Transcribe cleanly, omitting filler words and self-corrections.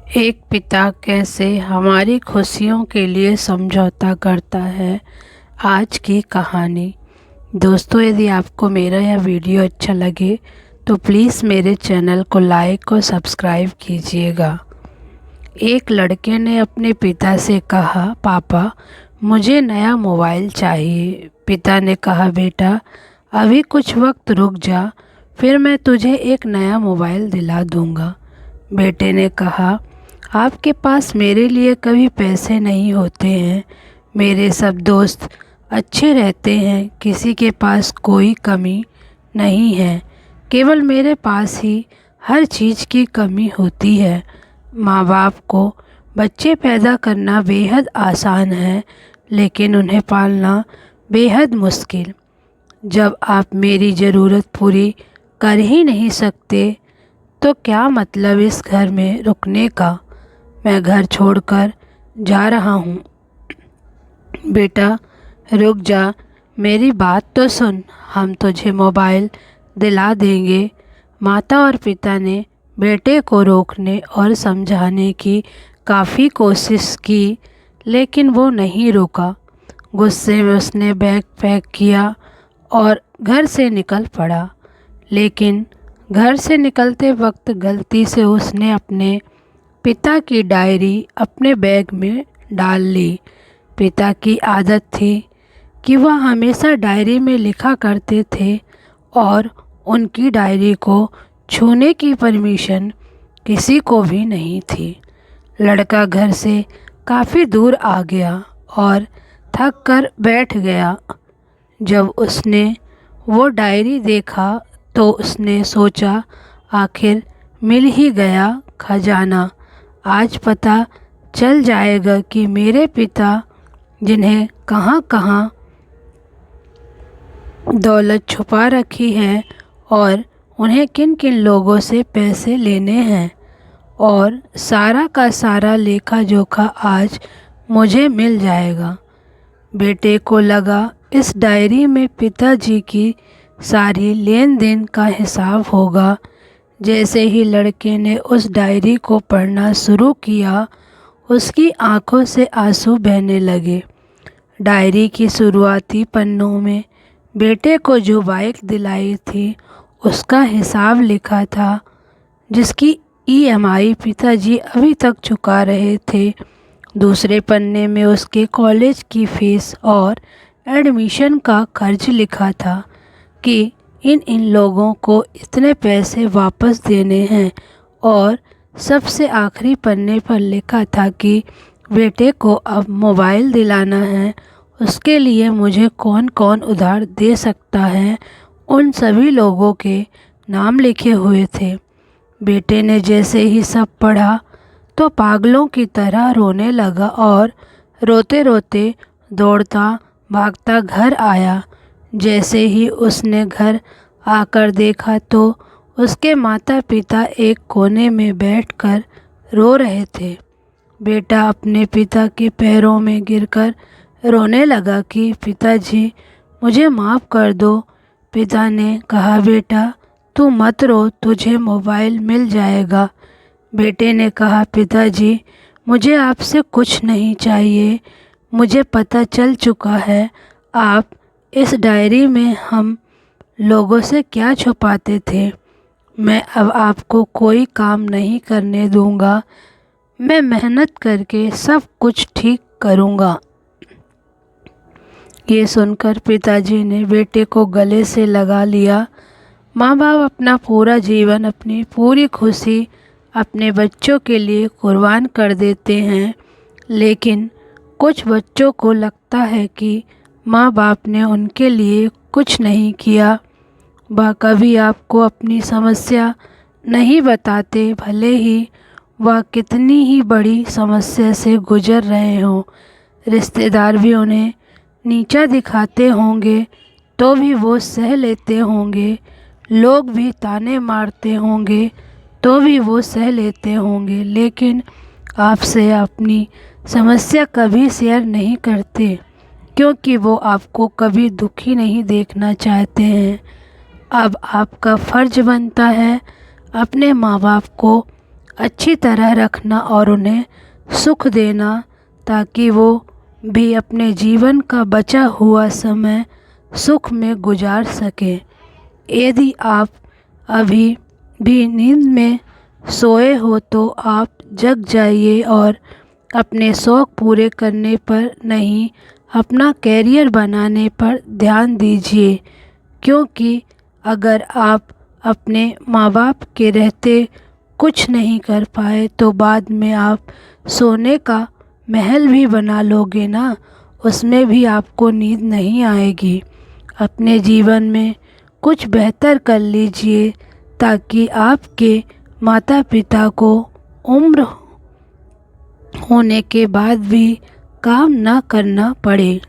एक पिता कैसे हमारी खुशियों के लिए समझौता करता है, आज की कहानी। दोस्तों, यदि आपको मेरा यह वीडियो अच्छा लगे तो प्लीज़ मेरे चैनल को लाइक और सब्सक्राइब कीजिएगा। एक लड़के ने अपने पिता से कहा, पापा मुझे नया मोबाइल चाहिए। पिता ने कहा, बेटा अभी कुछ वक्त रुक जा, फिर मैं तुझे एक नया मोबाइल दिला दूंगा। बेटे ने कहा, आपके पास मेरे लिए कभी पैसे नहीं होते हैं। मेरे सब दोस्त अच्छे रहते हैं, किसी के पास कोई कमी नहीं है। केवल मेरे पास ही हर चीज़ की कमी होती है। माँ बाप को बच्चे पैदा करना बेहद आसान है, लेकिन उन्हें पालना बेहद मुश्किल। जब आप मेरी ज़रूरत पूरी कर ही नहीं सकते तो क्या मतलब इस घर में रुकने का। मैं घर छोड़कर जा रहा हूँ। बेटा रुक जा, मेरी बात तो सुन, हम तुझे मोबाइल दिला देंगे। माता और पिता ने बेटे को रोकने और समझाने की काफ़ी कोशिश की, लेकिन वो नहीं रुका। गुस्से में उसने बैग पैक किया और घर से निकल पड़ा। लेकिन घर से निकलते वक्त गलती से उसने अपने पिता की डायरी अपने बैग में डाल ली। पिता की आदत थी कि वह हमेशा डायरी में लिखा करते थे और उनकी डायरी को छूने की परमिशन किसी को भी नहीं थी। लड़का घर से काफ़ी दूर आ गया और थक कर बैठ गया। जब उसने वो डायरी देखा तो उसने सोचा, आखिर मिल ही गया खजाना। आज पता चल जाएगा कि मेरे पिता जिन्हें कहाँ कहाँ दौलत छुपा रखी है और उन्हें किन किन लोगों से पैसे लेने हैं, और सारा का सारा लेखा जोखा आज मुझे मिल जाएगा। बेटे को लगा इस डायरी में पिताजी की सारी लेन देन का हिसाब होगा। जैसे ही लड़के ने उस डायरी को पढ़ना शुरू किया, उसकी आंखों से आंसू बहने लगे। डायरी की शुरुआती पन्नों में बेटे को जो बाइक दिलाई थी उसका हिसाब लिखा था, जिसकी ईएमआई पिताजी अभी तक चुका रहे थे। दूसरे पन्ने में उसके कॉलेज की फीस और एडमिशन का खर्च लिखा था कि इन लोगों को इतने पैसे वापस देने हैं, और सबसे आखिरी पन्ने पर लिखा था कि बेटे को अब मोबाइल दिलाना है, उसके लिए मुझे कौन कौन उधार दे सकता है। उन सभी लोगों के नाम लिखे हुए थे। बेटे ने जैसे ही सब पढ़ा तो पागलों की तरह रोने लगा और रोते रोते दौड़ता भागता घर आया। जैसे ही उसने घर आकर देखा तो उसके माता पिता एक कोने में बैठकर रो रहे थे। बेटा अपने पिता के पैरों में गिरकर रोने लगा कि पिताजी मुझे माफ़ कर दो। पिता ने कहा, बेटा तू मत रो, तुझे मोबाइल मिल जाएगा। बेटे ने कहा, पिताजी मुझे आपसे कुछ नहीं चाहिए। मुझे पता चल चुका है आप इस डायरी में हम लोगों से क्या छुपाते थे। मैं अब आपको कोई काम नहीं करने दूंगा। मैं मेहनत करके सब कुछ ठीक करूंगा। ये सुनकर पिताजी ने बेटे को गले से लगा लिया। माँ बाप अपना पूरा जीवन, अपनी पूरी खुशी अपने बच्चों के लिए कुर्बान कर देते हैं, लेकिन कुछ बच्चों को लगता है कि माँ बाप ने उनके लिए कुछ नहीं किया। वह कभी आपको अपनी समस्या नहीं बताते, भले ही वह कितनी ही बड़ी समस्या से गुजर रहे हों। रिश्तेदार भी उन्हें नीचा दिखाते होंगे तो भी वो सह लेते होंगे। लोग भी ताने मारते होंगे तो भी वो सह लेते होंगे, लेकिन आपसे अपनी समस्या कभी शेयर नहीं करते, क्योंकि वो आपको कभी दुखी नहीं देखना चाहते हैं। अब आपका फ़र्ज़ बनता है अपने माँ बाप को अच्छी तरह रखना और उन्हें सुख देना, ताकि वो भी अपने जीवन का बचा हुआ समय सुख में गुजार सकें। यदि आप अभी भी नींद में सोए हो तो आप जग जाइए और अपने शौक़ पूरे करने पर नहीं, अपना कैरियर बनाने पर ध्यान दीजिए। क्योंकि अगर आप अपने माँ बाप के रहते कुछ नहीं कर पाए तो बाद में आप सोने का महल भी बना लोगे ना, उसमें भी आपको नींद नहीं आएगी। अपने जीवन में कुछ बेहतर कर लीजिए, ताकि आपके माता पिता को उम्र होने के बाद भी काम ना करना पड़े।